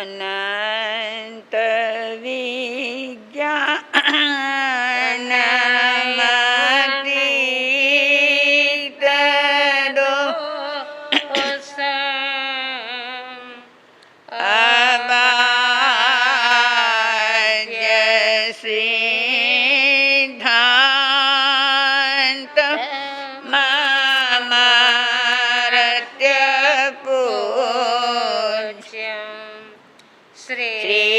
અનંત વિજ્ઞાનમતી તદો અબાજ્ય સિદ્ધાંત મામર્ત્ય પૂજ્યમ શ્રીવર્ધમાન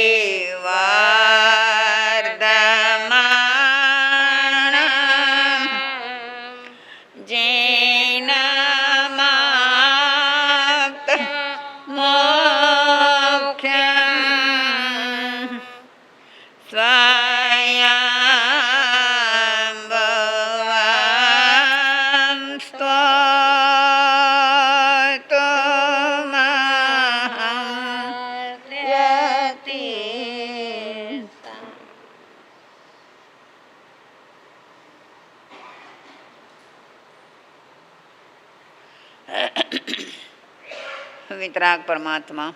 જૈનમાપ્ત મોક્ષમ સ્વયંભવં સ્તોતુમહં યતિ. વિતરાગ પરમાત્મા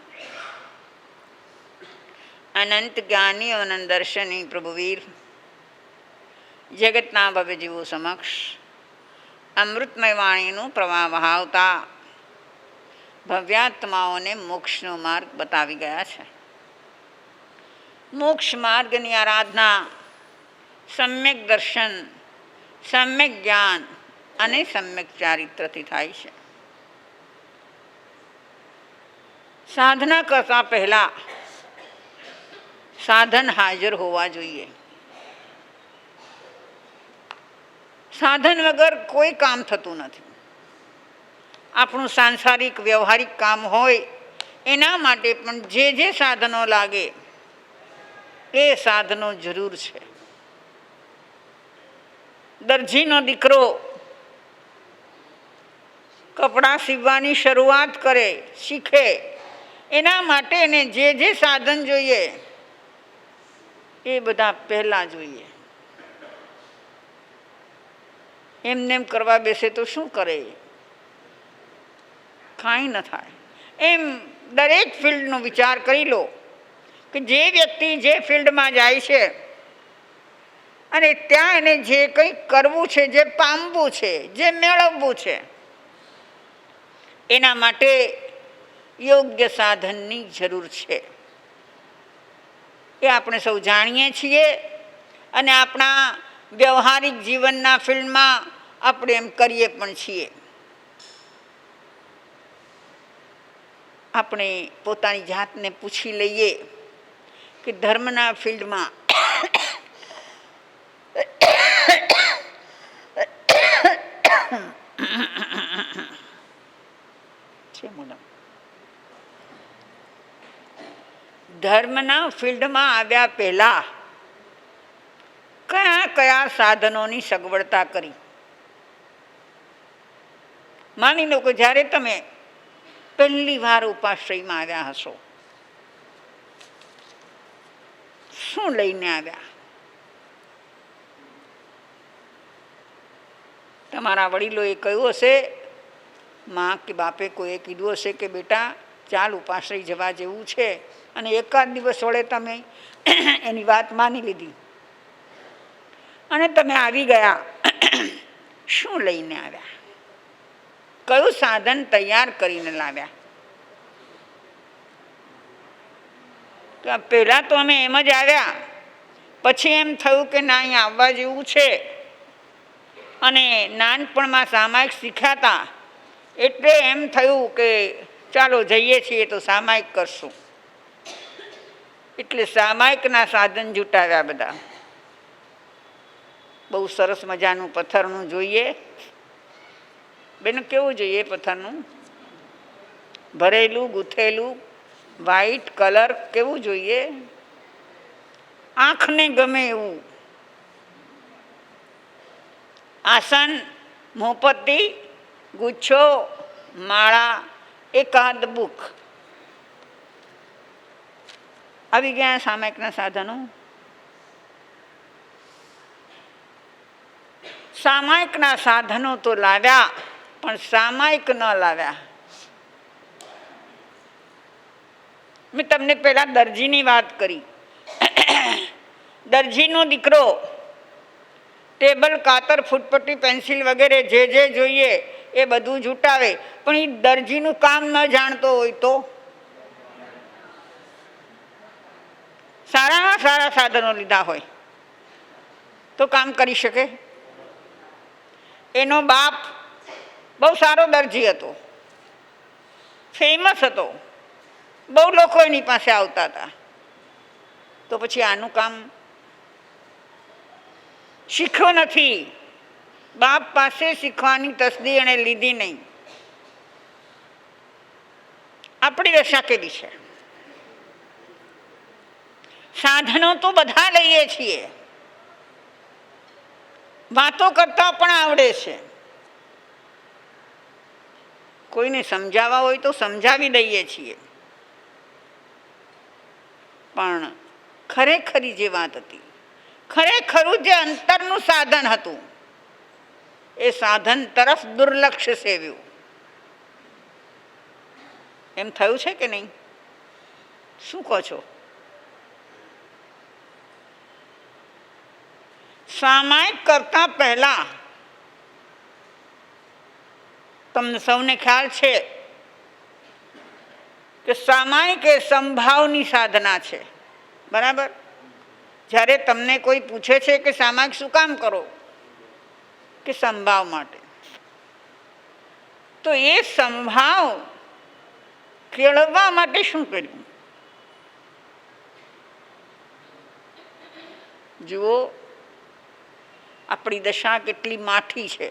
અનંત જ્ઞાની અનંત દર્શની પ્રભુવીર જગતના ભવ્ય જીવો સમક્ષ અમૃતમય વાણીનું પ્રવાહ વહાવતા ભવ્યાત્માઓને મોક્ષનો માર્ગ બતાવી ગયા છે. મોક્ષ માર્ગની આરાધના સમ્યક દર્શન, સમ્યક જ્ઞાન અને સમ્યક ચારિત્રથી થાય છે. સાધના કરતા પહેલા સાધન હાજર હોવા જોઈએ. સાધન વગર કોઈ કામ થતું નથી. આપણું સાંસારિક વ્યવહારિક કામ હોય એના માટે પણ જે સાધનો લાગે એ સાધનો જરૂર છે. દરજીનો દીકરો કપડાં સીવવાની શરૂઆત કરે, શીખે, એના માટે એને જે સાધન જોઈએ એ બધા પહેલાં જોઈએ. એમને એમ કરવા બેસે તો શું કરે? કાંઈ ન થાય. એમ દરેક ફિલ્ડનો વિચાર કરી લો કે જે વ્યક્તિ જે ફિલ્ડમાં જાય છે અને ત્યાં એને જે કંઈ કરવું છે, જે પામવું છે, જે મેળવવું છે, એના માટે યોગ્ય સાધનની જરૂર છે. એ આપણે સૌ જાણીએ છીએ અને આપણા વ્યવહારિક જીવનના ફિલ્ડમાં આપણે એમ કરીએ પણ છીએ. આપણે પોતાની જાતને પૂછી લઈએ કે ધર્મના ફિલ્ડમાં ધર્મના ફિલ્ડમાં આવ્યા પહેલા કયા કયા સાધનોની સગવડતા કરી? માની લો કે જ્યારે તમે પહેલી વાર ઉપાશ્રયમાં આવ્યા હશો, શું લઈને આવ્યા? તમારા વડીલોએ કહ્યું હશે, મા કે બાપે કોઈએ કીધું હશે કે બેટા ચાલ ઉપાશ્રય જવા જેવું છે, અને એકાદ દિવસ વડે તમે એની વાત માની લીધી અને તમે આવી ગયા. શું લઈને આવ્યા? કયું સાધન તૈયાર કરીને લાવ્યા? તો પહેલાં તો અમે એમ જ આવ્યા, પછી એમ થયું કે ના, અહીંયા આવવા જેવું છે, અને નાનપણમાં સામાયિક શીખ્યા હતા એટલે એમ થયું કે ચાલો જઈએ છીએ તો સામાયિક કરશું. એટલે સામાયિકના સાધન જુટાવ્યા બધા. બહુ સરસ મજાનું પથ્થરનું જોઈએ. બેન કેવું જોઈએ પથ્થરનું? ભરેલું, ગૂંથેલું, વ્હાઈટ કલર કેવું જોઈએ? આંખને ગમે એવું. આસન, મોમબત્તી, ગુચ્છો, માળા, એકાદ બુક. આવી ગયા સામાયિકના સાધનો. સામાયિકના સાધનો તો લાવ્યા, પણ સામાયિક ન લાવ્યા. મેં તમને પહેલાં દરજીની વાત કરી. દરજીનો દીકરો ટેબલ, કાતર, ફૂટપટ્ટી, પેન્સિલ વગેરે જે જે જોઈએ એ બધું જૂટાવે, પણ એ દરજીનું કામ ન જાણતો હોય તો સારામાં સારા સાધનો લીધા હોય તો કામ કરી શકે? એનો બાપ બહુ સારો દરજી હતો, ફેમસ હતો, બહુ લોકો એની પાસે આવતા હતા, તો પછી આનું કામ શીખ્યો નથી. બાપ પાસે શીખવાની તસ્દી એણે લીધી નહીં. આપણી દશા કેવી છે? સાધનો તો બધા લઈએ છીએ, વાતો કરતા પણ આવડે છે, કોઈને સમજાવવા હોય તો સમજાવી દઈએ છીએ, પણ ખરેખરી જે વાત હતી, ખરેખરું જે અંતરનું સાધન હતું, એ સાધન તરફ દુર્લક્ષ સેવ્યું. એમ થયું છે કે નહીં? શું કહો છો? સામાયિક કરતા પહેલા તમને સૌને ખ્યાલ છે કે સામાયિક એ સંભાવની સાધના છે, બરાબર? જ્યારે તમને કોઈ પૂછે છે કે સામાયિક શું કામ કરો, કે સંભાવ માટે, તો એ સંભાવ કેળવવા માટે શું કર્યું? જુઓ, આપણી દશા કેટલી માઠી છે.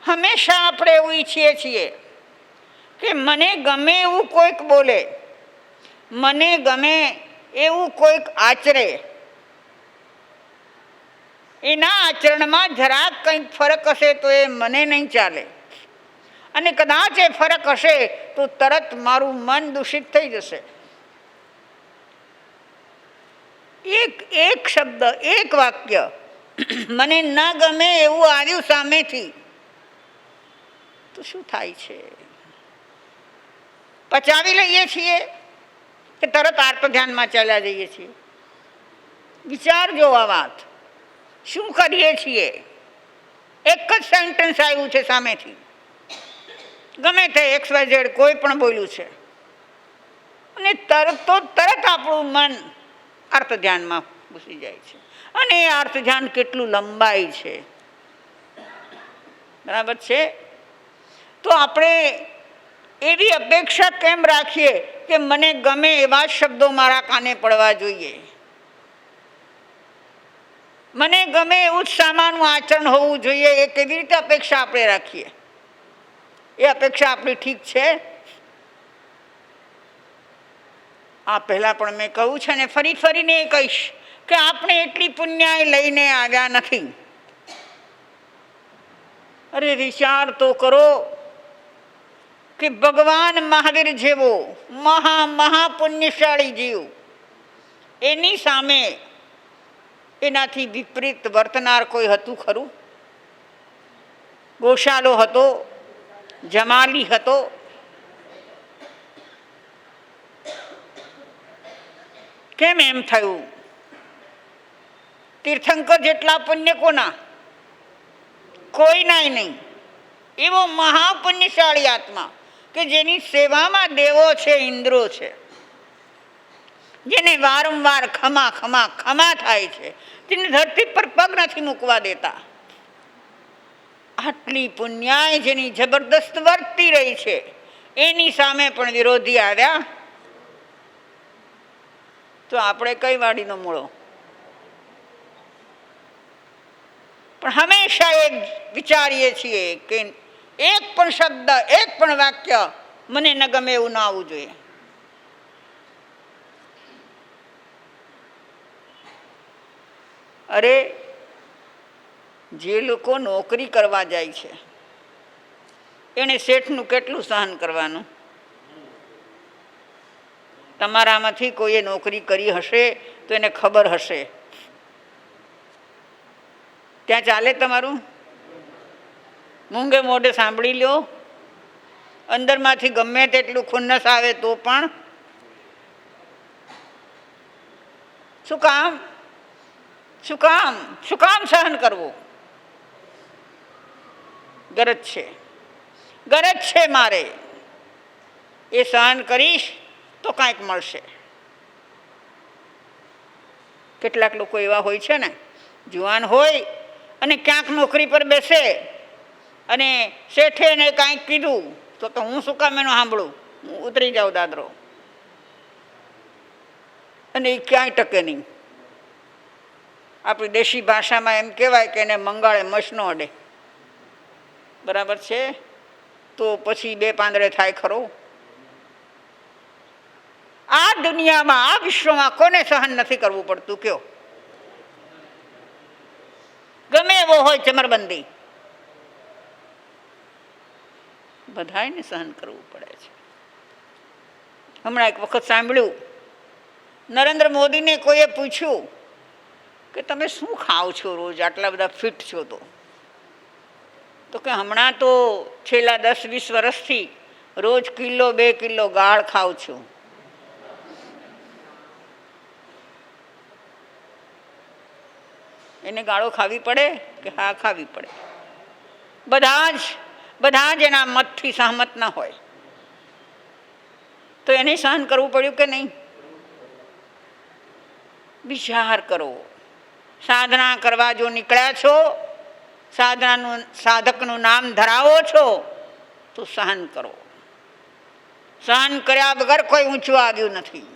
હંમેશા આપણે એવું ઈચ્છીએ છીએ કે મને ગમે એવું કોઈક બોલે, મને ગમે એવું કોઈક આચરે, એના આચરણમાં જરાક કંઈક ફરક હશે તો એ મને નહીં ચાલે, અને કદાચ એ ફરક હશે તો તરત મારું મન દૂષિત થઈ જશે. એક શબ્દ, એક વાક્ય મને ન ગમે એવું આવ્યું સામેથી તો શું થાય છે? પચાવી લઈએ છીએ કે તરત આર્ત ધ્યાનમાં ચાલ્યા જઈએ છીએ? વિચારજો આ વાત. શું કરીએ છીએ? એક જ સેન્ટેન્સ આવ્યું છે સામેથી, ગમે તે XYZ કોઈ પણ બોલ્યું છે, અને તરત આપણું મન અર્થ ધ્યાનમાં ઘૂસી જાય છે. અને એ અર્થ ધ્યાન કેટલું લંબાઈ છે, બરાબર છે? તો આપણે એવી અપેક્ષા કેમ રાખીએ કે મને ગમે એવા શબ્દો મારા કાને પડવા જોઈએ, મને ગમે એવું જ સામાનું આચરણ હોવું જોઈએ? એ કેવી રીતે અપેક્ષા આપણે રાખીએ? એ અપેક્ષા આપણી ઠીક છે? આ પહેલાં પણ મેં કહ્યું છે ને ફરીને એ કહીશ કે આપણે એટલી પુણ્યાય લઈને આવ્યા નથી. અરે વિચાર તો કરો કે ભગવાન મહાવીર જેવો મહાપુણ્યશાળી જીવ, એની સામે એનાથી વિપરીત વર્તનાર કોઈ હતું ખરું? ગોશાલો હતો, જમાલી હતો, કેમ એમ થયું? તીર્થંકર જેટલા પુણ્ય કોના? કોઈનાય નહીં. એવો મહાપુણ્યશાળી આત્મા કે જેની સેવામાં દેવો છે, ઇન્દ્રો છે, જેને વારંવાર ખમા ખમા ખમા થાય છે, તેને ધરતી પર પગ નથી મૂકવા દેતા. આટલી પુણ્યાય જેની જબરદસ્ત વર્તી રહી છે, એની સામે પણ વિરોધી આવ્યા તો આપણે કઈ વાડીનો મૂળો? પણ હંમેશા એ વિચારીએ છીએ કે એક પણ શબ્દ, એક પણ વાક્ય મને ન ગમે એવું ના આવવું જોઈએ. અરે જે લોકો નોકરી કરવા જાય છે એને શેઠનું કેટલું સહન કરવાનું? તમારામાંથી કોઈએ નોકરી કરી હશે તો એને ખબર હશે. ત્યાં ચાલે તમારું? મૂંગે મોઢે સાંભળી લો અંદરમાંથી ગમે તેટલું ખુન્નસ આવે તો પણ શું કામ શું કામ શું કામ સહન કરવું? ગરજ છે મારે, એ સહન કરીશ તો કાંઈક મળશે. કેટલાક લોકો એવા હોય છે ને, જુવાન હોય અને ક્યાંક નોકરી પર બેસે અને શેઠે એને કાંઈક કીધું તો હું શું કામ એનું સાંભળું, હું ઉતરી જાઉં દાદરો, અને એ ક્યાંય ટકે નહીં. આપણી દેશી ભાષામાં એમ કહેવાય કે એને મંગાળે મશ ન અડે. બરાબર છે? તો પછી બે પાંદડે થાય ખરો? આ દુનિયામાં, આ વિશ્વમાં કોને સહન નથી કરવું પડતું કયો? ગમે એવો હોય ચમરબંધી, બધાયને સહન કરવું પડે છે. હમણાં એક વખત સાંભળ્યું, નરેન્દ્ર મોદીને કોઈએ પૂછ્યું કે તમે શું ખાઓ છો રોજ, આટલા બધા ફિટ છો? તો કે હમણાં તો છેલ્લા 10-20 વર્ષથી રોજ 1-2 કિલો ગાળ ખાઉં છું. એને ગાળો ખાવી પડે કે હા ખાવી પડે? બધા જ એના મતથી સહમત ન હોય તો એને સહન કરવું પડ્યું કે નહીં? વિચાર કરો. સાધના કરવા જો નીકળ્યા છો, સાધકનું નામ ધરાવો છો તો સહન કરો. સહન કર્યા વગર કોઈ ઊંચું આવ્યું નથી.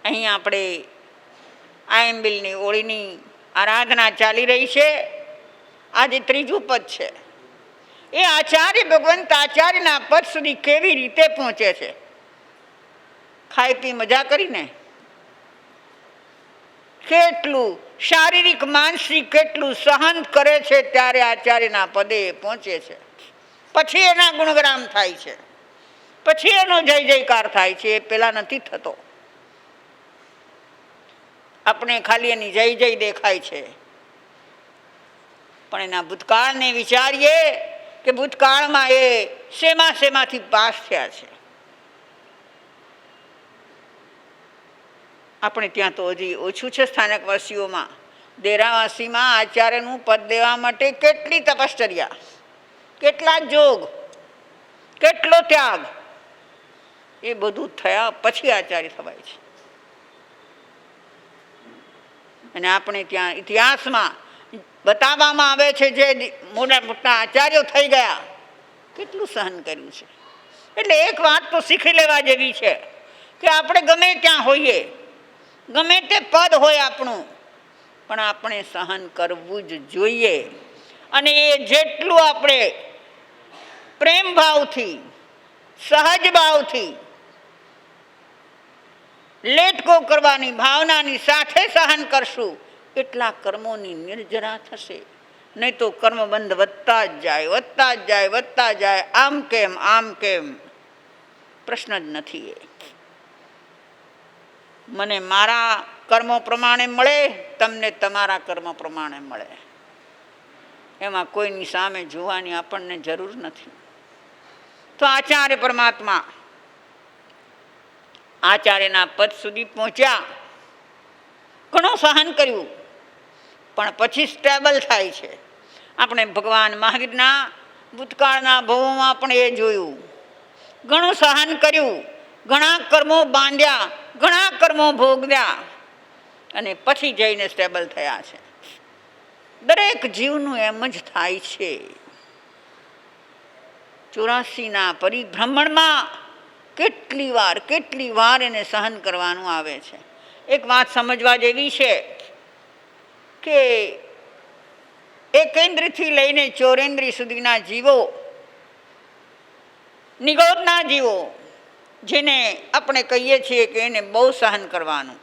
અહીં આપણે આયંબિલની ઓળીની આરાધના ચાલી રહી છે. આજે 3જું પદ છે. એ આચાર્ય ભગવંત આચાર્યના પદ સુધી કેવી રીતે પહોંચે છે? ખાઈ પી મજા કરીને? કેટલું શારીરિક માનસિક કેટલું સહન કરે છે ત્યારે આચાર્યના પદે પહોંચે છે. પછી એના ગુણગ્રામ થાય છે, પછી એનો જય જયકાર થાય છે. એ પેલા નથી થતો. આપણે ખાલી એની જય જય દેખાય છે, પણ એના ભૂતકાળને વિચારીએ કે ભૂતકાળમાં એ શેમાંથી પાસ થયા છે. આપણે ત્યાં તો હજી ઓછું છે સ્થાનકવાસીઓમાં. દેરાવાસીમાં આચાર્યનું પદ દેવા માટે કેટલી તપશ્ચર્યા, કેટલા જોગ, કેટલો ત્યાગ, એ બધું થયા પછી આચાર્ય થવાય છે. અને આપણે ત્યાં ઇતિહાસમાં બતાવવામાં આવે છે જે મોટા મોટા આચાર્યો થઈ ગયા, કેટલું સહન કર્યું છે. એટલે એક વાત તો શીખી લેવા જેવી છે કે આપણે ગમે ત્યાં હોઈએ, ગમે તે પદ હોય આપણું, પણ આપણે સહન કરવું જ જોઈએ. અને એ જેટલું આપણે પ્રેમ ભાવથી, સહજ ભાવથી, લેટકો કરવાની ભાવનાની સાથે સહન કરશું એટલા કર્મોની નિર્જરા થશે. નહીં તો કર્મબંધ વધતા જ જાય. આમ કેમ પ્રશ્ન જ નથી. એ મને મારા કર્મો પ્રમાણે મળે, તમને તમારા કર્મ પ્રમાણે મળે. એમાં કોઈની સામે જોવાની આપણને જરૂર નથી. તો આચાર્ય પરમાત્મા આચાર્યના પદ સુધી પહોંચ્યા, ઘણું સહન કર્યું, પણ પછી સ્ટેબલ થાય છે. આપણે ભગવાન મહાવીરના ભૂતકાળના ભવોમાં પણ એ જોયું. ઘણું સહન કર્યું, ઘણા કર્મો બાંધ્યા, ઘણા કર્મો ભોગવ્યા, અને પછી જઈને સ્ટેબલ થયા છે. દરેક જીવનું એમ જ થાય છે. 84ના પરિભ્રમણમાં કેટલી વાર એને સહન કરવાનું આવે છે. એક વાત સમજવા જેવી છે કે એકેન્દ્રથી લઈને ચોરેન્દ્રિય સુધીના જીવો, નિગોદના જીવો, જેને આપણે કહીએ છીએ કે એને બહુ સહન કરવાનું.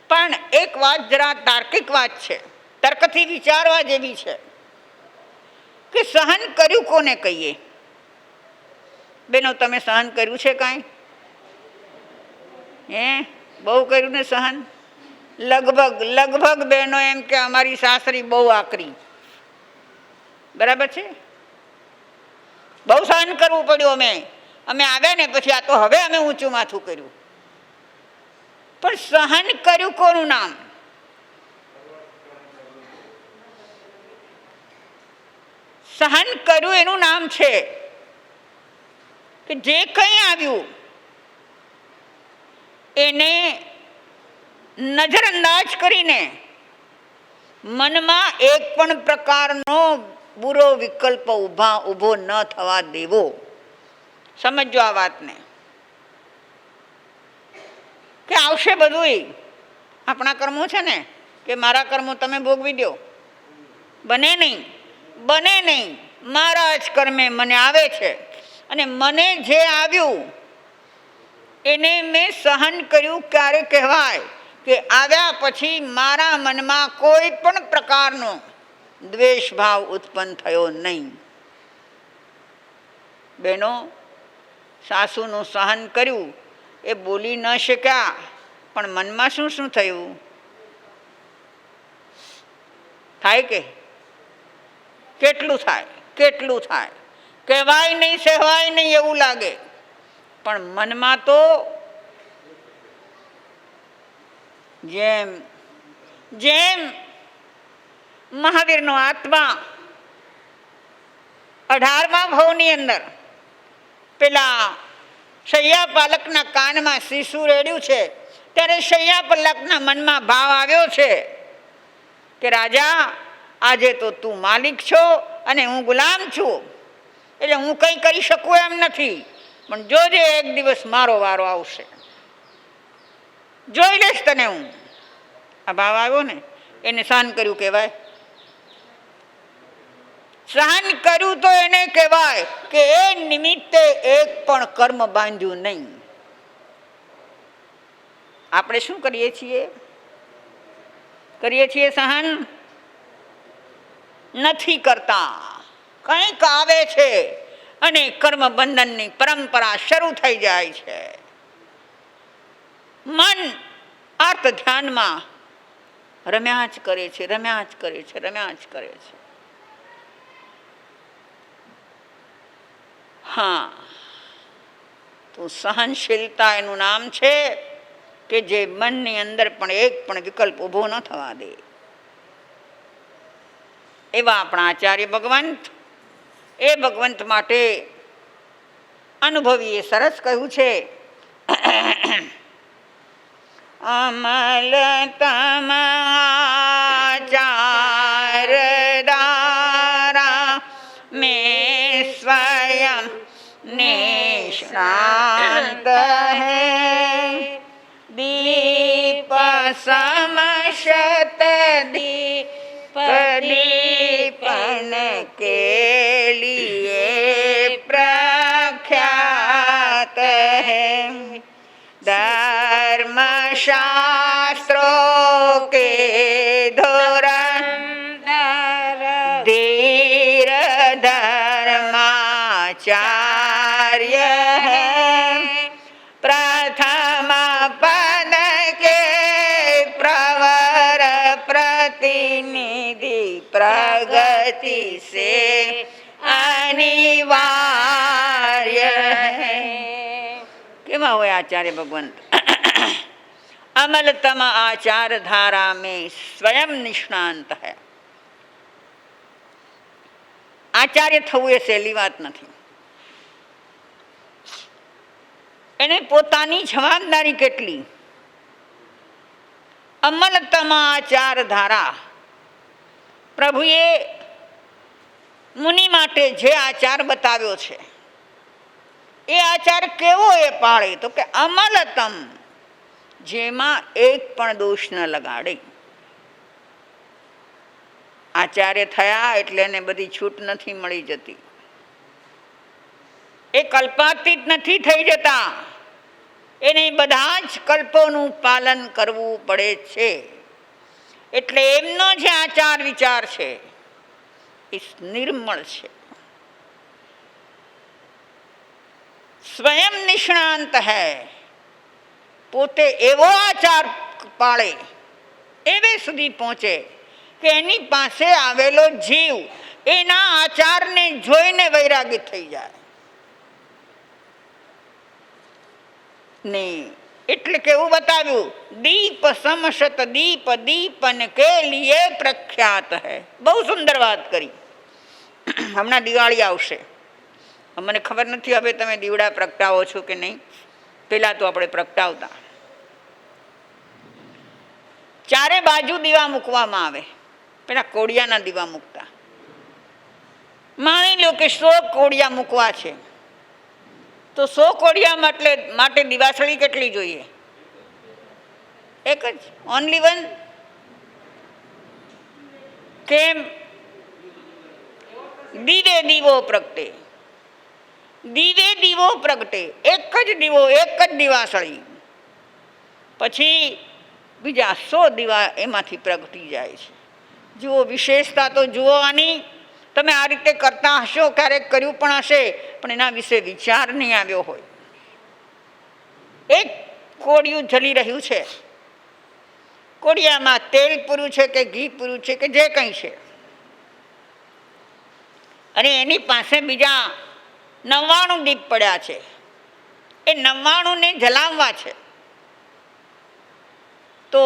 પણ એક વાત જરા તાર્કિક વાત છે, તર્કથી વિચારવા જેવી છે કે સહન કર્યું કોને કહીએ? બેનો, તમે સહન કર્યું છે કાંઈ? બહુ કર્યું ને સહન? લગભગ બહેનો એમ કે અમારી સાસરી બહુ આકરી. બરાબર છે? બહુ સહન કરવું પડ્યું. અમે આવ્યા ને પછી આ તો હવે અમે ઊંચું માથું કર્યું. પણ સહન કર્યું કોનું નામ? સહન કર્યું એનું નામ છે કે જે કંઈ આવ્યું એને નજરઅંદાજ કરીને મનમાં એક પણ પ્રકારનો બુરો વિકલ્પ ઊભો ન થવા દેવો. સમજો આ વાતને કે આવશે બધું આપણા કર્મો છે ને, કે મારા કર્મો તમે ભોગવી દો. બને નહીં. મારા જ કર્મે મને આવે છે અને મને જે આવ્યું એને મેં સહન કર્યું. ક્યારે કહેવાય કે આવ્યા પછી મારા મનમાં કોઈ પણ પ્રકારનો દ્વેષ ભાવ ઉત્પન્ન થયો નહીં. બહેનો, સાસુનું સહન કર્યું એ બોલી ન શક્યા, પણ મનમાં શું શું થયું થાય? કે કેટલું થાય કહેવાય નહીં, સહેવાય નહીં એવું લાગે, પણ મનમાં તો જેમ મહાવીરનો આત્મા 18મા ભવની અંદર પેલા શૈયાપાલકના કાનમાં શીશુ રેડ્યું છે, ત્યારે શૈયાપાલકના મનમાં ભાવ આવ્યો છે કે રાજા, આજે તો તું માલિક છો અને હું ગુલામ છું, એટલે હું કંઈ કરી શકું એમ નથી, પણ જોજે એક દિવસ મારો વારો આવશે, જોઈ લઈશ તને હું. આ ભાવ આવ્યો ને એને સહન કર્યું કહેવાય. સહન કર્યું તો એને કહેવાય કે એ નિમિત્તે એક પણ કર્મ બાંધ્યું નહીં. આપણે શું કરીએ છીએ સહન નથી કરતા. કંઈક આવે છે અને કર્મ બંધનની પરંપરા શરૂ થઈ જાય છે. મન આર્ત ધ્યાનમાં રમ્યા જ કરે છે. હા, તો સહનશીલતા એનું નામ છે કે જે મનની અંદર પણ એક પણ વિકલ્પ ઊભો ન થવા દે. એવા આપણા આચાર્ય ભગવંત, એ ભગવંત માટે અનુભવીએ સરસ કહ્યું છે, અમલતમ આચાર દારા મેં સ્વયં નિષ્ણાંત હૈ, દીપ સમશત દીપન કે લીએ પ્રખ્યાત હૈ, धर्म शास्त्रों के धुरंधर धीर धर्माचार्य है, प्रथम पद के प्रवर प्रतिनिधि प्रगति से अनिवार्य है. કેવા હોય આચાર્ય ભગવંત? અમલતમ આચાર ધારા મેં સ્વયં નિષ્ણાંત હૈ. આચાર્ય થવું એ સહેલી વાત નથી. એને પોતાની જવાબદારી કેટલી. અમલતમ આચાર ધારા, પ્રભુએ મુનિ માટે જે આચાર બતાવ્યો છે એ આચાર કેવો એ પાળે? તો કે અમલતમ, જેમાં એક પણ દોષ ન લગાડે. આચાર્ય થયા એટલે એને બધી છૂટ નથી મળી જતી, એ કલ્પાતીત નથી થઈ જતા, એને બધા જ કલ્પોનું પાલન કરવું પડે છે. એટલે એમનો જે આચાર વિચાર છે એ નિર્મળ છે. સ્વયં નિષ્ણાંત હૈ, પોતે એવો આચાર પાળે, એવે સુધી પહોંચે કે એની પાસે આવેલો જીવ એના આચારને જોઈને વૈરાગી થઈ જાય ને. એટલે કેવું બતાવ્યું, દીપ સમશત દીપ દીપન કે લીએ પ્રખ્યાત હૈ. બહુ સુંદર વાત કરી. હમણાં દિવાળી આવશે, મને ખબર નથી હવે તમે દીવડા પ્રગટાવો છો કે નહીં. પેલા તો આપણે પ્રગટાવતા, ચારે બાજુ દીવા મૂકવામાં આવે. પેલા કોડિયાના દીવા મૂકતા. માની લો કે 100 કોડિયા મૂકવા છે, તો 100 કોડિયા માટે દિવાસળી કેટલી જોઈએ? એક જ, ઓનલી વન. કેમ? દીવે દીવો પ્રગટે, દીવે દીવો પ્રગટે. એક જ દીવો, એક જ દિવાસળી, પછી બીજા 100 દીવા એમાંથી પ્રગટી જાય છે. જુઓ વિશેષતા તો જુઓ આની. તમે આ રીતે કરતા હશો, ક્યારેક કર્યું પણ હશે, પણ એના વિશે વિચાર નહીં આવ્યો હોય. એક કોડિયું જલી રહ્યું છે, કોડિયામાં તેલ પૂરું છે કે ઘી પૂરું છે કે જે કંઈ છે, અને એની પાસે બીજા 99 દીપ પડ્યા છે. એ 99ને જલાવવા છે, તો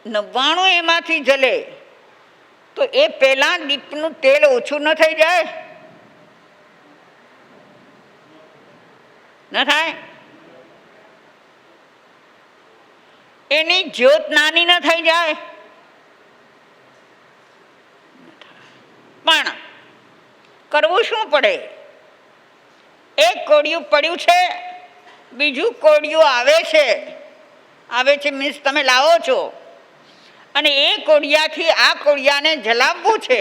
99 એમાંથી જલે તો એ પેલા દીપનું તેલ ઓછું ન થઈ જાય? ન થાય? એની જ્યોત નાની ન થઈ જાય? પણ કરવું શું પડે? એક કોડિયું પડ્યું છે, બીજું કોડિયું આવે છે મીન્સ તમે લાવો છો, અને એ કોડિયાથી આ કોડિયાને જલાવવું છે,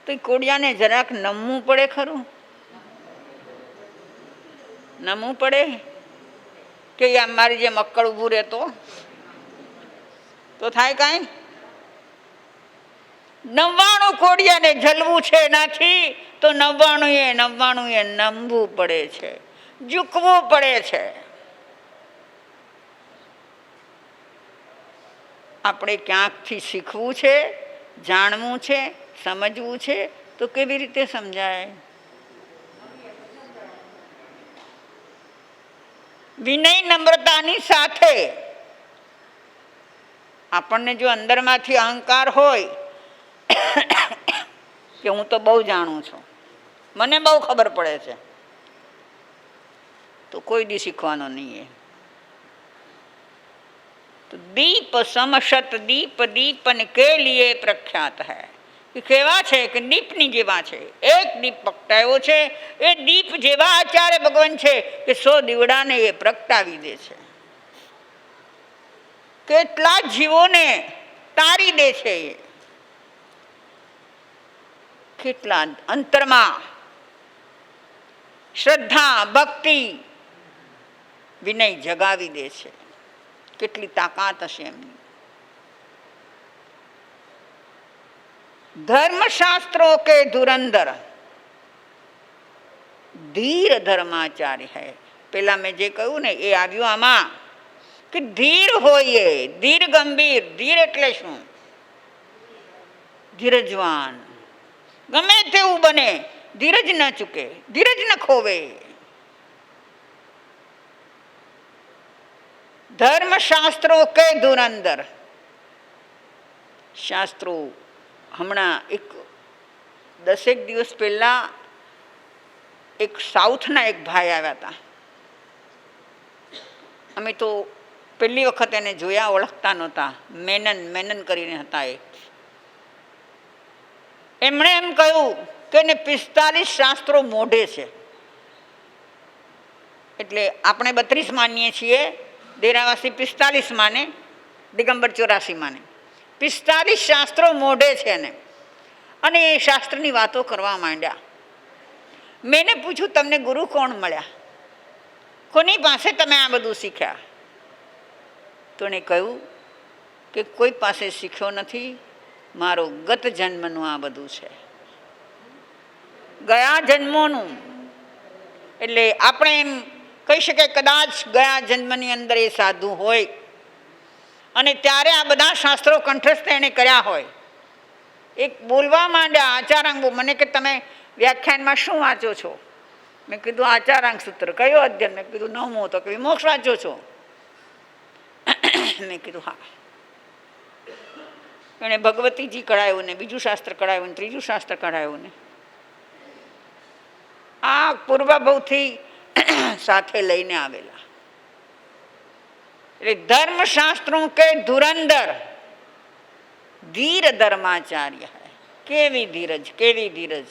તો એ કોડિયાને જરાક નમવું પડે ખરું? નમવું પડે કે મારી જેમ અક્કડ ઊભું રહેતો તો થાય કાંઈ? 99 કોડિયાને જલવું છે એનાથી, તો 99 નમવું પડે છે, ઝૂકવું પડે છે. આપણે ક્યાંકથી શીખવું છે, જાણવું છે, સમજવું છે, તો કેવી રીતે સમજાય? વિનય નમ્રતાની સાથે. આપણને જો અંદરમાંથી અહંકાર હોય કે હું તો બહુ જાણું છું, મને બહુ ખબર પડે છે, તો કોઈ દી શીખવાનો નહીં. તો દીપ સમશત દીપ દીપન કે લીએ પ્રખ્યાત હૈ. એ કેવા છે કે દીપની જેવા છે. એક દીપ પ્રગટાયો છે, એ દીપ જેવા આચાર્ય ભગવાન છે કે 100 દીવડાને એ પ્રગટાવી દે છે. કેટલા જીવોને તારી દે છે, કેટલા અંતરમાં શ્રદ્ધા ભક્તિ વિનય જગાવી દે છે. કેટલી તાકાત હશે એમની. ધર્મશાસ્ત્રો કે ધુરંધર ધીર ધર્માચાર્ય હૈ. પેલા મેં જે કહ્યું ને એ આવ્યું આમાં કે ધીર હોઈએ, ધીર ગંભીર. ધીર એટલે શું? ધીરજવાન. ગમે તેવું બને, ધીરજ ન ચૂકે, ધીરજ ન ખોવે. ધર્મશાસ્ત્રો કે ધુરંધર. શાસ્ત્રો હમણાં 10 દિવસ પહેલા એક સાઉથના એક ભાઈ આવ્યા હતા. અમે તો પહેલી વખત એને જોયા, ઓળખતા નહોતા. મેનન કરીને હતા. એમણે એમ કહ્યું કે એને 45 શાસ્ત્રો મોઢે છે. એટલે આપણે 32 માનીએ છીએ, દેરાવાસી 45 માને, દિગંબર 84 માને. 45 શાસ્ત્રો મોઢે છે ને, અને એ શાસ્ત્રની વાતો કરવા માંડ્યા. મેં પૂછ્યું, તમને ગુરુ કોણ મળ્યા? કોની પાસે તમે આ બધું શીખ્યા? તો એને કહ્યું કે કોઈ પાસે શીખ્યો નથી, મારો ગત જન્મનું આ બધું છે, ગયા જન્મોનું. એટલે આપણે એમ કહી શકીએ કદાચ ગયા જન્મની અંદર એ સાધુ હોય અને ત્યારે આ બધા શાસ્ત્રો કંઠસ્થ એણે કર્યા હોય, એક બોલવા માંડ્યા આચારાંગ. મને કે તમે વ્યાખ્યાનમાં શું વાંચો છો? મેં કીધું આચારાંગ સૂત્ર. કયો અધ્યયન? મેં કીધું 9મો. તો કે વિમોક્ષ વાંચો છો? મેં કીધું હા. એણે ભગવતીજી કઢાયું ને બીજું શાસ્ત્ર કઢાયું ને ત્રીજું શાસ્ત્ર કઢાયું ને આ પૂર્વભવથી સાથે લઈને આવેલા. એટલે ધર્મશાસ્ત્રો કે ધુરંધર ધીર ધર્માચાર્ય. કેવી ધીરજ, કેવી ધીરજ!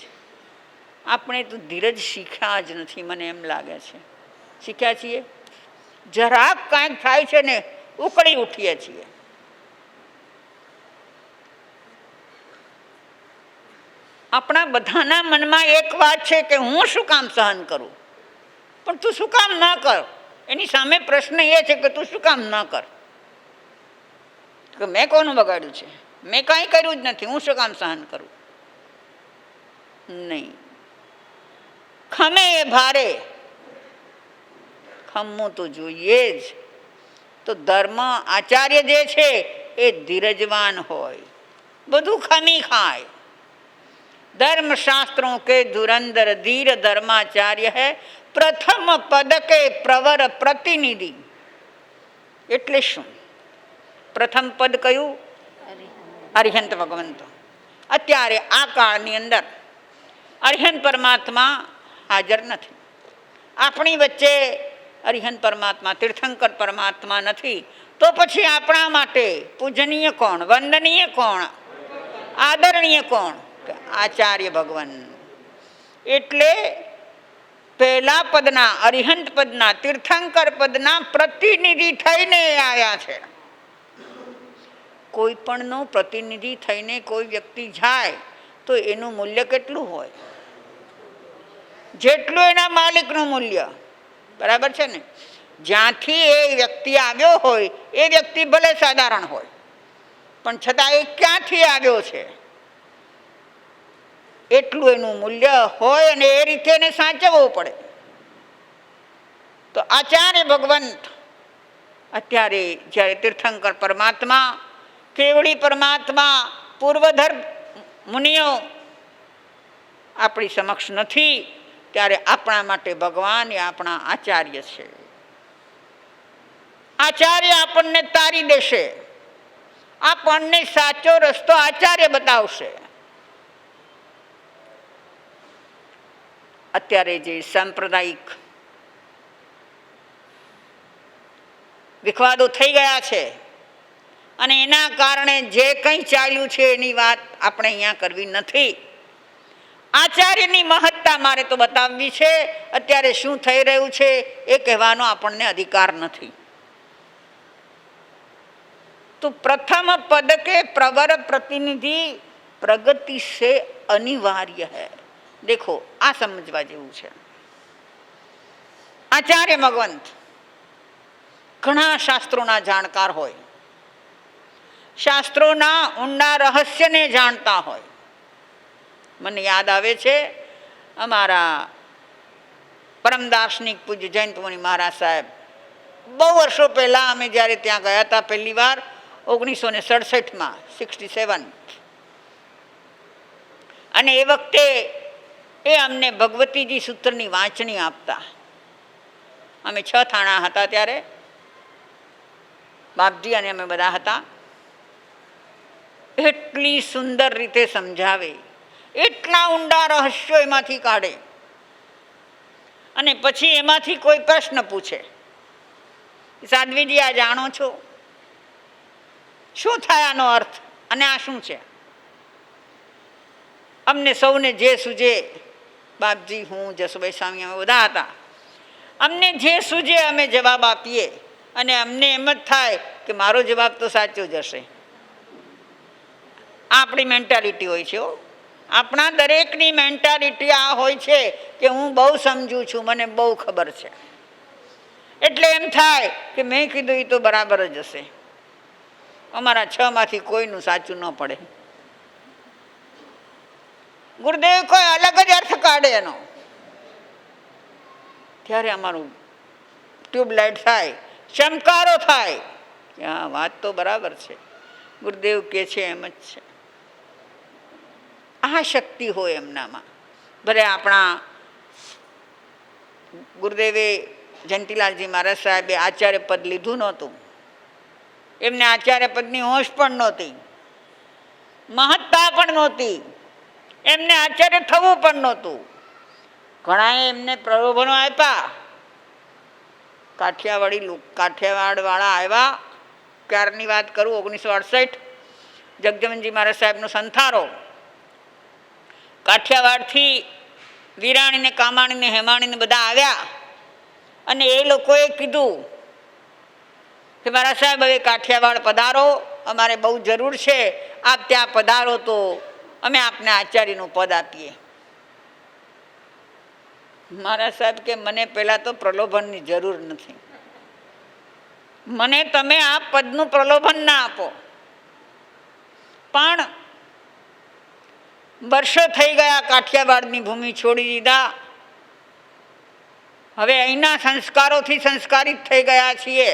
આપણે તો ધીરજ શીખ્યા જ નથી, મને એમ લાગે છે. શીખ્યા છીએ? જરાક કાંઈક થાય છે ને ઉકળી ઉઠીએ છીએ. આપણા બધાના મનમાં એક વાત છે કે હું શું કામ સહન કરું, પણ તું શું કામ ન કર? એની સામે પ્રશ્ન એ છે કે તું શું કામ ન કર? કે મેં કોનું બગાડ્યું છે? મેં કાંઈ કર્યું જ નથી, હું શું કામ સહન કરું? નહીં. ખમે એ ભારે, ખમવું તો જોઈએ જ. તો ધર્મ આચાર્ય જે છે એ ધીરજવાન હોય, બધું ખમી ખાય. धर्मशास्त्रों के धुरंधर धीर धर्माचार्य है प्रथम पद के प्रवर प्रतिनिधि. એટલે શું? પ્રથમ પદ કયું? અરિહંત ભગવંત. અત્યારે આ કાળની અંદર અરિહંત પરમાત્મા હાજર નથી. આપણી વચ્ચે અરિહંત પરમાત્મા, તીર્થંકર પરમાત્મા નથી. તો પછી આપણા માટે પૂજનીય કોણ, વંદનીય કોણ, આદરણીય કોણ? આચાર્ય ભગવાન. એટલે પહેલા પદના, અરિહંત પદના, તીર્થંકર પદના પ્રતિનિધિ થઈને આવ્યા છે. કોઈ પણનો પ્રતિનિધિ થઈને કોઈ વ્યક્તિ જાય તો એનું મૂલ્ય કેટલું હોય? જેટલું એના માલિકનું મૂલ્ય. બરાબર છે ને? જ્યાંથી એ વ્યક્તિ આવ્યો હોય એ વ્યક્તિ ભલે સાધારણ હોય, પણ છતાં એ ક્યાંથી આવ્યો છે એટલું એનું મૂલ્ય હોય અને એ રીતે એને સાચવવું પડે. તો આચાર્ય ભગવંત અત્યારે જ્યારે તીર્થંકર પરમાત્મા, કેવળી પરમાત્મા, પૂર્વધર મુનિઓ આપણી સમક્ષ નથી, ત્યારે આપણા માટે ભગવાન એ આપણા આચાર્ય છે. આચાર્ય આપણને તારી દેશે, આપણને સાચો રસ્તો આચાર્ય બતાવશે. અત્યારે જે સાંપ્રદાયિક વિખવાદો થઈ ગયા છે અને એના કારણે જે કંઈ ચાલ્યું છે એની વાત આપણે અહીંયા કરવી નથી. આચાર્યની મહત્તા મારે તો બતાવવી છે. અત્યારે શું થઈ રહ્યું છે એ કહેવાનો આપણને અધિકાર નથી. તો પ્રથમ પદ કે પ્રवर प्रतिनिधि प्रगति से अनिवार्य है. દેખો, આ સમજવા જેવું છે. આચાર્ય ભગવંત ઘણા શાસ્ત્રોના જાણકાર હોય, શાસ્ત્રોના ઊંડા રહસ્યને જાણતા હોય. મને યાદ આવે છે અમારા પરમ દાર્શનિક પૂજ્ય જયંત મુનિ મહારાજ સાહેબ, બહુ વર્ષો પહેલાં અમે જ્યારે ત્યાં ગયા હતા પહેલી વાર 1967માં, 67, અને એ વખતે એ અમને ભગવતીજી સૂત્રની વાંચણી આપતા. અમે 6 થાણા હતા ત્યારે, બાપજી અને અમે બધા હતા. એટલી સુંદર રીતે સમજાવે, એટલા ઊંડા રહસ્યો એમાંથી કાઢે, અને પછી એમાંથી કોઈ પ્રશ્ન પૂછે, સાધ્વીજી આ જાણો છો? શું થાય આનો અર્થ? અને આ શું છે? અમને સૌને જે સૂજે, બાપજી, હું, જસુભાઈ સ્વામી, અમે બધા હતા, અમને જે સૂજે અમે જવાબ આપીએ, અને અમને એમ જ થાય કે મારો જવાબ તો સાચો જ હશે. આપણી મેન્ટાલિટી હોય છે. આપણા દરેકની મેન્ટાલિટી આ હોય છે કે હું બહુ સમજું છું, મને બહુ ખબર છે, એટલે એમ થાય કે મેં કીધું એ તો બરાબર જ હશે. અમારા 6માંથી કોઈનું સાચું ન પડે. ગુરુદેવ કોઈ અલગ જ અર્થ કાઢે એનો, ત્યારે અમારું ટ્યુબલાઇટ થાય, ચમકારો થાય કે હા, વાત તો બરાબર છે, ગુરુદેવ કે છે એમ જ છે. આ શક્તિ હોય એમનામાં. ભલે આપણા ગુરુદેવે જયંતિલાલજી મહારાજ સાહેબે આચાર્ય પદ લીધું નહોતું, એમને આચાર્ય પદની હોશ પણ નહોતી, મહત્તા પણ નહોતી, એમને આચાર્ય થવું પણ નહોતું. ઘણાએ એમને પ્રલોભનો આપ્યા. કાઠિયાવાડવાળા આવ્યા, ક્યારની વાત કરું, 1968, જગજીવનજી મહારાજ સાહેબનો સંથારો. કાઠિયાવાડથી વિરાણીને, કામાણીને, હેમાણીને બધા આવ્યા અને એ લોકોએ કીધું કે મહારાજ સાહેબ હવે કાઠિયાવાડ પધારો, અમારે બહુ જરૂર છે, આપ ત્યાં પધારો તો અમે આપને આચાર્યનું પદ આપીએ. મહારાજ સાહેબ કે મને પહેલાં તો પ્રલોભનની જરૂર નથી, મને તમે આ પદનું પ્રલોભન ના આપો. પણ વર્ષો થઈ ગયા, કાઠિયાવાડની ભૂમિ છોડી દીધા, હવે અહીંના સંસ્કારોથી સંસ્કારિત થઈ ગયા છીએ,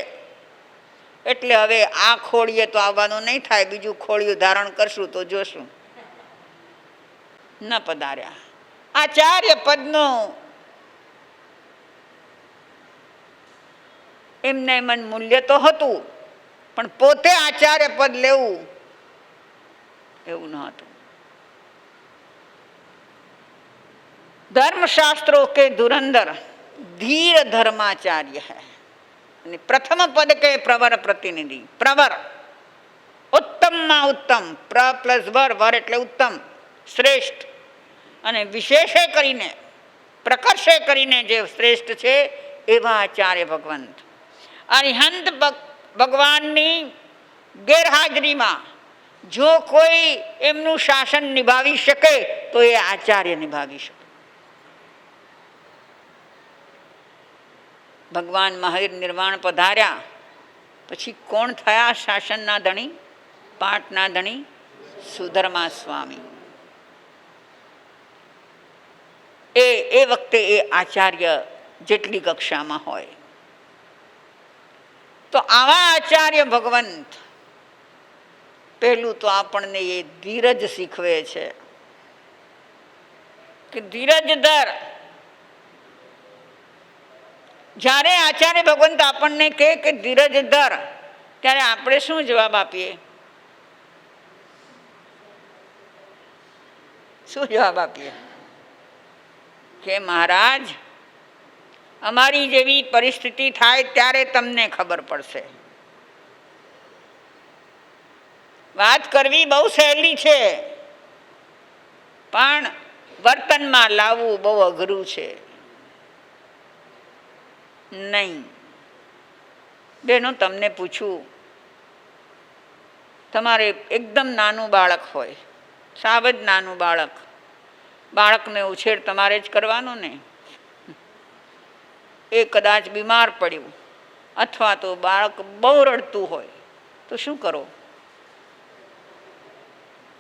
એટલે હવે આ ખોળીએ તો આવવાનું નહીં થાય, બીજું ખોળિયું ધારણ કરશું તો જોશું. ન પધાર્યા. આચાર્ય પદનું એમને મન મૂલ્ય તો હતું, પણ પોતે આચાર્ય પદ લેવું એવું ન હતું. धर्मशास्त्रों के धुरंधर धीर धर्माचार्य है. प्रथम पद के प्रवर प्रतिनिधि. प्रवर उत्तम में उत्तम, प्र प्लस वर, वर એટલે ઉત્તમ, શ્રેષ્ઠ, અને વિશેષે કરીને, પ્રકર્ષે કરીને જે શ્રેષ્ઠ છે એવા આચાર્ય ભગવંત. અરિહંત ભગવાનની ગેરહાજરીમાં જો કોઈ એમનું શાસન નિભાવી શકે તો એ આચાર્ય નિભાવી શકે. ભગવાન મહાવીર નિર્વાણ પધાર્યા પછી કોણ થયા શાસનના ધણી, પાટના ધણી? સુધર્મા સ્વામી. એ વખતે એ આચાર્ય જેટલી કક્ષામાં હોય. તો આવા આચાર્ય ભગવંત પહેલું તો આપણને એ ધીરજ શીખવે છે કે ધીરજ ધર. જ્યારે આચાર્ય ભગવંત આપણને કહે કે ધીરજ ધર, ત્યારે આપણે શું જવાબ આપીએ? શું જવાબ આપીએ? કે મહારાજ, અમારી જેવી પરિસ્થિતિ થાય ત્યારે તમને ખબર પડશે. વાત કરવી બહુ સહેલી છે, પણ વર્તનમાં લાવવું બહુ અઘરું છે. નહીં બેનો, તમને પૂછું, તમારે એકદમ નાનું બાળક હોય, સાવ જ નાનું બાળક, બાળકને ઉછેર તમારે જ કરવાનો ને. એ કદાચ બીમાર પડ્યું અથવા તો બાળક બહુ રડતું હોય તો શું કરો?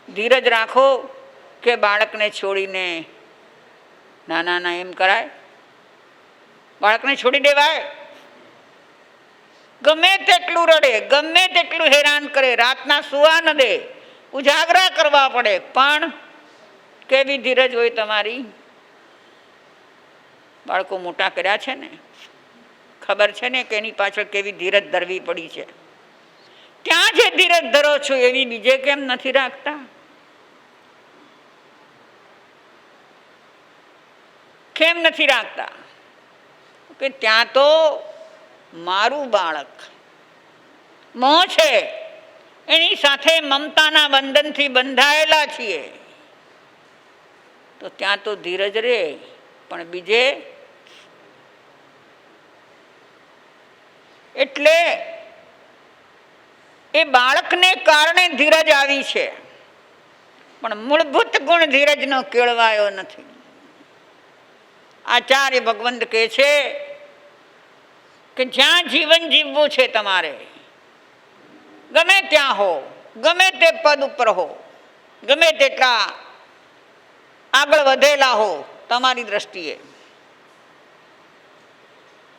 ધીરજ રાખો કે બાળકને છોડીને ના એમ કરાય? બાળકને છોડી દેવાય? ગમે તેટલું રડે, ગમે તેટલું હેરાન કરે, રાતના સુવા ન દે, ઉજાગરા કરવા પડે, પણ કેવી ધીરજ હોય તમારી? બાળકો મોટા કર્યા છે ને, ખબર છે ને કે એની પાછળ કેવી ધીરજ ધરવી પડી છે. ત્યાં જે ધીરજ ધરો છો એવી બીજે કેમ નથી રાખતા? કેમ નથી રાખતા? કે ત્યાં તો મારું બાળક મોહ છે, એની સાથે મમતાના બંધનથી બંધાયેલા છીએ, તો ત્યાં તો ધીરજ રે, પણ બીજે એટલે એ બાળકને કારણે ધીરજ આવી છે, પણ મૂળભૂત ગુણ ધીરજનો કેળવાયો નથી. આચાર્ય ભગવંત કહે છે કે જ્યાં જીવન જીવવું છે તમારે, ગમે ત્યાં હો, ગમે તે પદ ઉપર હો, ગમે તેટલા આગળ વધેલા હો તમારી દ્રષ્ટિએ,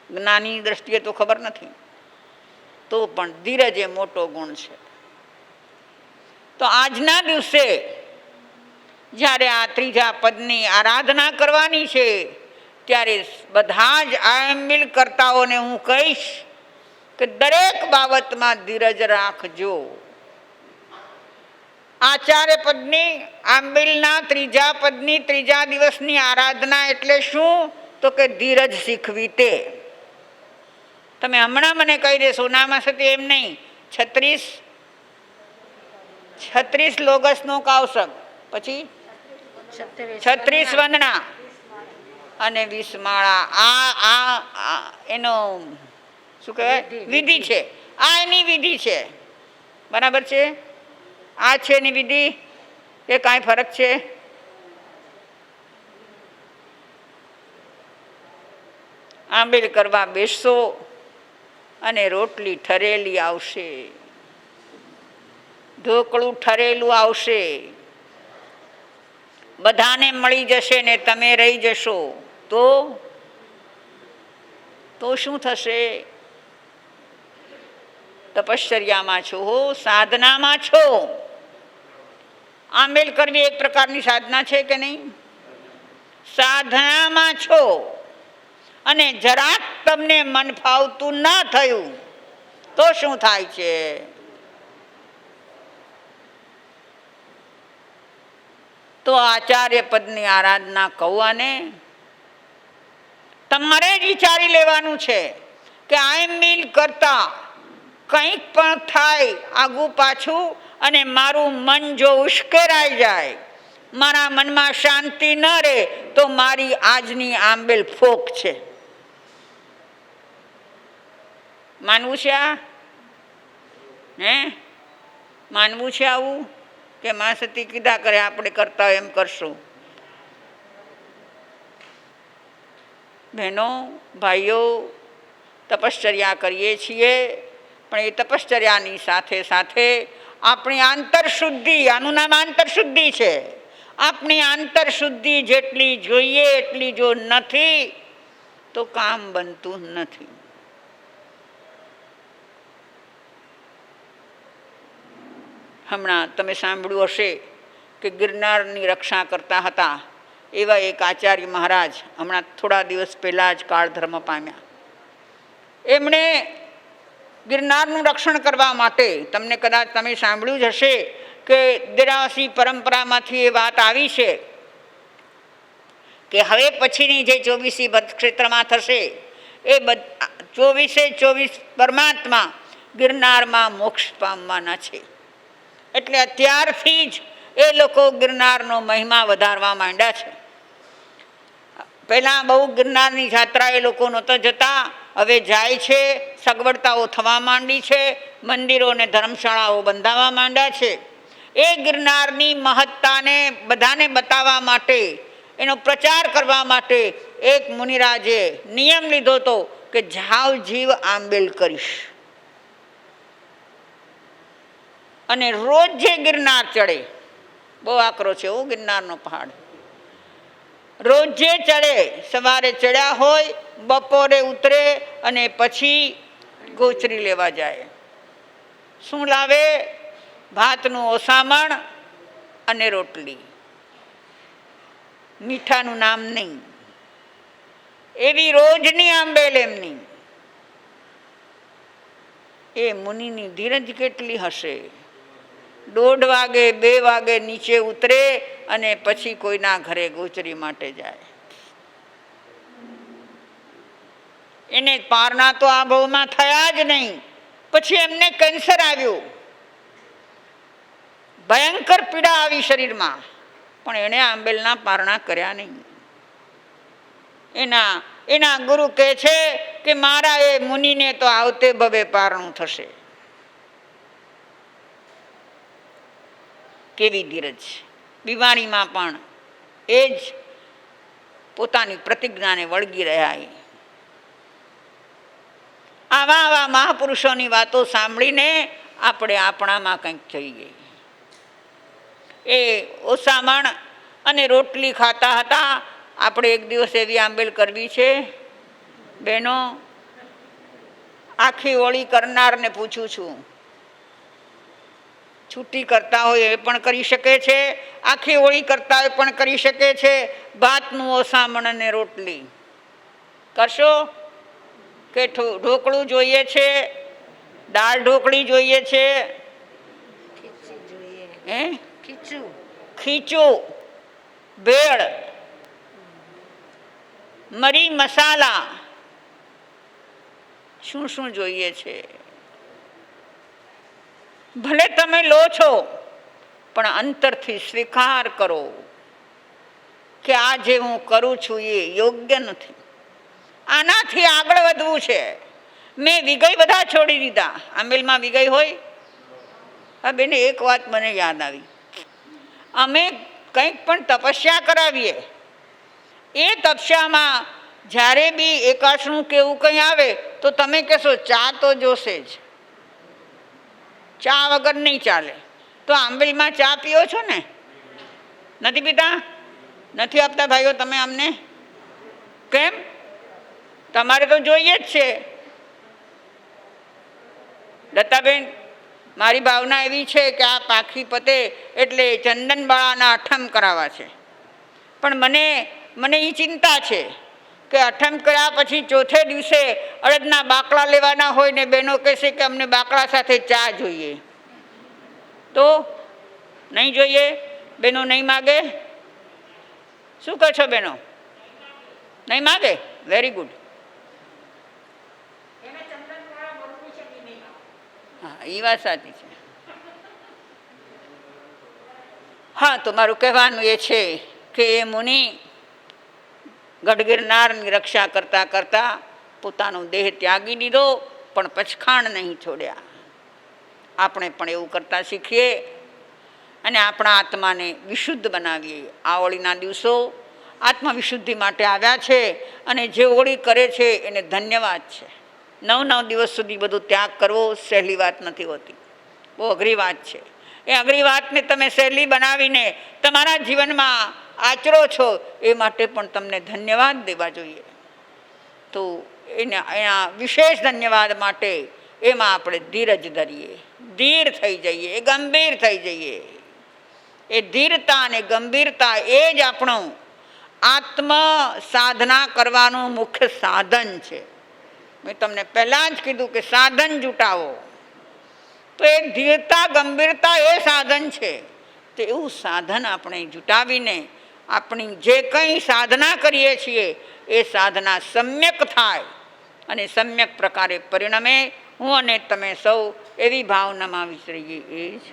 જ્ઞાની દ્રષ્ટિએ તો ખબર નથી, તો પણ ધીરજ એ મોટો ગુણ છે. તો આજના દિવસે જ્યારે આ ત્રીજા પદની આરાધના કરવાની છે ત્યારે બધા જ આયંબિલ કરતાઓને હું કહીશ કે દરેક બાબતમાં ધીરજ રાખજો. આચાર્ય પદની આંબિલના ત્રીજા પદની ત્રીજા દિવસની આરાધના એટલે શું? તો કે ધીરજ શીખવી. તે તમે હમણાં મને કહી દેશો નામાં સતી એમ નહીં. 36 લોગસનો કાવસક, પછી 36 વંદના અને 20 માળા. આ એનો શું કહેવાય વિધિ છે. આ એની વિધિ છે. બરાબર છે? આ છે એની વિધિ કે કાંઈ ફરક છે? આંબેલ કરવા બેસશો અને રોટલી ઠરેલી આવશે, ઢોકળું ઠરેલું આવશે, બધાને મળી જશે ને તમે રહી જશો તો શું થશે? તપશ્ચર્યામાં છો, સાધનામાં છો. આંબેલ કરવી એક પ્રકારની સાધના છે કે નહીં? સાધનામાં છો અને જરાક તમને મન ફાવતું ના થયું તો શું થાય છે? તો આચાર્ય પદની આરાધના કૌવાને તમારે જ વિચારી લેવાનું છે કે આયંબિલ કરતા કંઈક પણ થાય આગું પાછું અને મારું મન જો ઉશ્કેરાઈ જાય, મારા મનમાં શાંતિ ન રહે તો મારી આજની આંબેલ ફોક છે. માનવું છે? માનવું છે આવું કે મા સતી કીધા કરે આપણે કરતા એમ કરશું? બહેનો ભાઈઓ, તપશ્ચર્યા કરીએ છીએ પણ એ તપશ્ચર્યાની સાથે સાથે આપણી આંતરશુદ્ધિ, આનું નામ આંતરશુદ્ધિ છે. આપણી આંતરશુદ્ધિ જેટલી જોઈએ એટલી જો નથી તો કામ બનતું નથી. હમણાં તમે સાંભળ્યું હશે કે ગિરનારની રક્ષા કરતા હતા એવા એક આચાર્ય મહારાજ હમણાં થોડા દિવસ પહેલાં જ કાળધર્મ પામ્યા. એમણે ગિરનારનું રક્ષણ કરવા માટે, તમને કદાચ તમે સાંભળ્યું જ હશે કે દેરાસી પરંપરામાંથી એ વાત આવી છે કે હવે પછીની જે 24 ક્ષેત્રમાં થશે એ 24 પરમાત્મા ગિરનારમાં મોક્ષ પામવાના છે. એટલે અત્યારથી જ એ લોકો ગિરનારનો મહિમા વધારવા માંડ્યા છે. પહેલાં બહુ ગિરનારની યાત્રા એ લોકો નહોતા જતા, હવે જાય છે. સગવડતાઓ થવા માંડી છે, મંદિરો અને ધર્મશાળાઓ બંધાવા માંડ્યા છે. એ ગિરનારની મહત્તાને બધાને બતાવવા માટે, એનો પ્રચાર કરવા માટે એક મુનિરાજે નિયમ લીધો હતો કે જાવ જીવ આંબેલ કરીશ. અને રોજ જે ગિરનાર ચડે, બહુ આકરો છે એવું ગિરનારનો પહાડ, રોજે ચડે, સવારે ચડ્યા હોય, બપોરે ઉતરે અને પછી ગોચરી લેવા જાય. શું લાવે? ભાતનું ઓસામણ અને રોટલી, મીઠાનું નામ નહીં. એવી રોજની આંબેલ એમની. એ મુનિની ધીરજ કેટલી હશે! 1:30 વાગે 2 વાગે નીચે ઉતરે અને પછી કોઈના ઘરે ગોચરી માટે જાય. એને પારના તો આ ભાવમાં થયા જ નહીં. પછી એમને કેન્સર આવ્યું, ભયંકર પીડા આવી શરીરમાં, પણ એણે આંબેલના પારણા કર્યા નહીં. એના ગુરુ કહે છે કે મારા એ મુનિને તો આવતે ભવે પારણું થશે. કેવી ધીરજ! બીમારીમાં પણ એ જ પોતાની પ્રતિજ્ઞાને વળગી રહ્યા. આવા મહાપુરુષોની વાતો સાંભળીને આપણે આપણામાં કંઈક જોઈએ. એ ઓસામણ અને રોટલી ખાતા હતા. આપણે એક દિવસ એવી આંબેલ કરવી છે બહેનો. આખી હોળી કરનારને પૂછું છું, છૂટી કરતા હોય એ પણ કરી શકે છે, આખી હોળી કરતા હોય પણ કરી શકે છે. ભાતનું ઓસામણ અને રોટલી કરશો કે ઢોકળું જોઈએ છે, દાળ ઢોકળી જોઈએ છે, ખીચું, ભેળ, મરી મસાલા, શું શું જોઈએ છે. ભલે તમે લો છો પણ અંતરથી સ્વીકાર કરો કે આ જે હું કરું છું એ યોગ્ય નથી, આનાથી આગળ વધવું છે. મેં વિગય બધા છોડી દીધા. આંબેલમાં વિગય હોય? હા બેને, એક વાત મને યાદ આવી. અમે કંઈક પણ તપસ્યા કરાવીએ, એ તપસ્યામાં જ્યારે બી એકાશનું કે એવું કંઈ આવે તો તમે કહેશો ચા તો જોશે જ, ચા વગર નહીં ચાલે. તો આંબેલમાં ચા પીઓ છો ને? નથી પીતા? નથી આપતા ભાઈઓ તમે અમને? કેમ? તમારે તો જોઈએ જ છે. દત્તાબેન, મારી ભાવના એવી છે કે આ પાખી પતે એટલે ચંદનબાળાના અઠમ કરાવવા છે. પણ મને એ ચિંતા છે કે અઠમ કર્યા પછી ચોથે દિવસે અડદના બાકડા લેવાના હોય ને બહેનો કહેશે કે અમને બાકડા સાથે ચા જોઈએ. તો નહીં જોઈએ? બહેનો નહીં માગે? શું કહો છો બહેનો? નહીં માગે? Very good. હા, એ વાત સાચી છે. હા, તો મારું કહેવાનું એ છે કે એ મુનિ ગઢ ગિરનારની રક્ષા કરતા કરતા પોતાનો દેહ ત્યાગી દીધો, પણ પચખાણ નહીં છોડ્યા. આપણે પણ એવું કરતા શીખીએ અને આપણા આત્માને વિશુદ્ધ બનાવીએ. આ હોળીના દિવસો આત્મવિશુદ્ધિ માટે આવ્યા છે અને જે હોળી કરે છે એને ધન્યવાદ છે. 9 દિવસ સુધી બધું ત્યાગ કરવો સહેલી વાત નથી હોતી, બહુ અઘરી વાત છે. એ અઘરી વાતને તમે સહેલી બનાવીને તમારા જીવનમાં આચરો છો, એ માટે પણ તમને ધન્યવાદ દેવા જોઈએ. તો એના વિશેષ ધન્યવાદ માટે એમાં આપણે ધીરજ ધરીએ, ધીર થઈ જઈએ, ગંભીર થઈ જઈએ. એ ધીરતા અને ગંભીરતા એ જ આપણું આત્મ સાધના કરવાનું મુખ્ય સાધન છે. મેં તમને પહેલાં જ કીધું કે સાધન જુટાવો, તો એ ધીરતા ગંભીરતા એ સાધન છે. તો એવું સાધન આપણે જુટાવીને આપણી જે કંઈ સાધના કરીએ છીએ એ સાધના સમ્યક થાય અને સમ્યક પ્રકારે પરિણમે. હું અને તમે સૌ એવી ભાવનામાં વિસરીએ. એ જ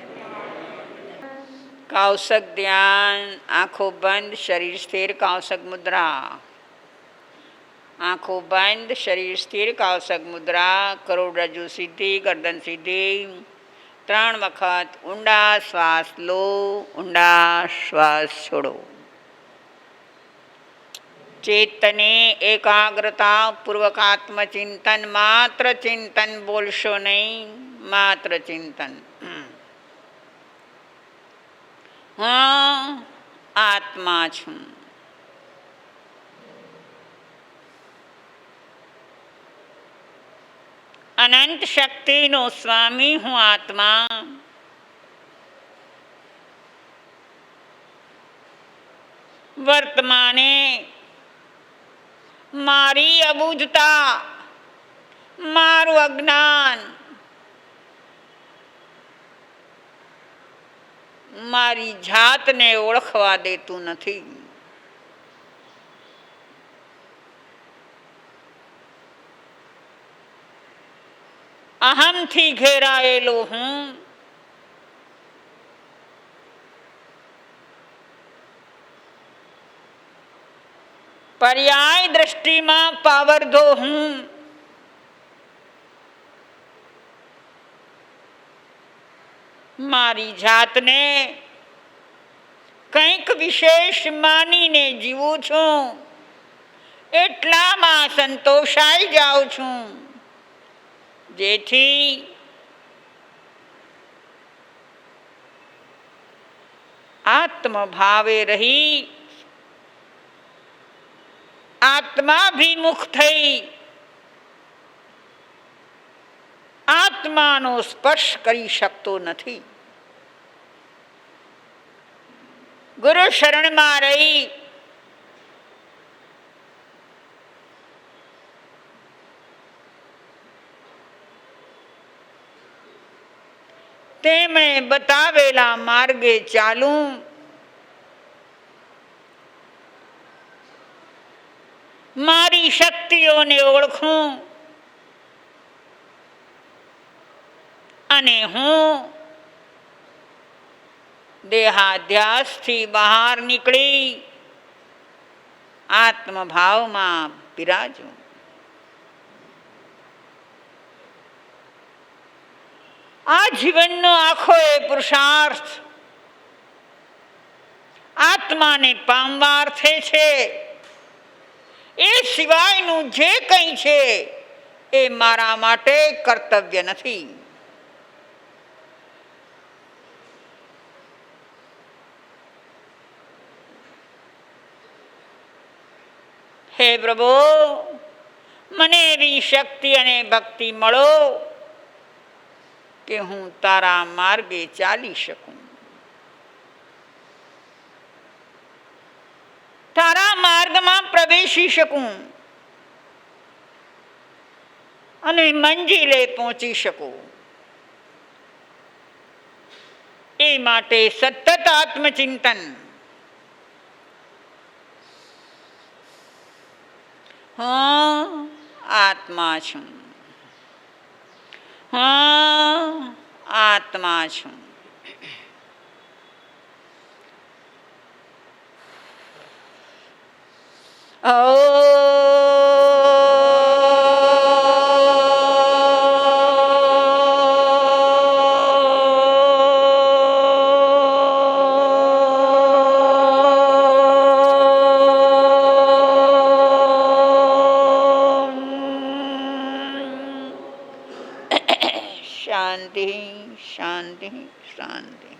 કાવસક ધ્યાન, આંખો બંધ, શરીર સ્થિર, કાવસક મુદ્રા. આંખો બંધ, શરીર સ્થિર, કાવસક મુદ્રા. કરોડરજ્જુ સીધી, ગરદન સીધી. 3 વખત ઊંડા શ્વાસ લો, ઊંડા શ્વાસ છોડો. ચેતને એકાગ્રતા પૂર્વક આત્મચિંતન, માત્ર ચિંતન, બોલશો નહીં, માત્ર ચિંતન. હું આત્મા છું. અનંત શક્તિનો સ્વામી હું આત્મા. વર્તમાને મારી અબૂਝતા, મારું અજ્ઞાન, મારી જાતને ઓળખવા દેતું નથી. અહમથી ઘેરાયેલો હું. પર્યાય દ્રષ્ટિમાં પાવરધો હું. મારી જાતને કંઈક વિશેષ માનીને જીવું છું, એટલામાં સંતોષાઈ જાઉં છું, જેથી આત્મભાવે રહી આત્માભિમુખ થઈ આત્માનો સ્પર્શ કરી શકતો નથી. ગુરુ શરણમાં રહી તેમણે બતાવેલા માર્ગે ચાલું, મારી શક્તિઓને ઓળખું અને હું દેહાધ્યાસથી બહાર નીકળી આત્મભાવમાં બિરાજું. આ જીવનનો આખો એ પુરુષાર્થ આત્માને પામવા અર્થે છે. એ સિવાયનું જે કંઈ છે એ મારા માટે કર્તવ્ય નથી. હે પ્રભુ, મને એવી શક્તિ અને ભક્તિ મળો કે હું તારા માર્ગે ચાલી શકું, તારા માર્ગમાં પ્રવેશી શકું અને મંજિલે પહોંચી શકું. એ માટે સતત આત્મચિંતન. હું આત્મા છું, હું આત્મા છું. શાંતિ શાંતિ શાંતિ.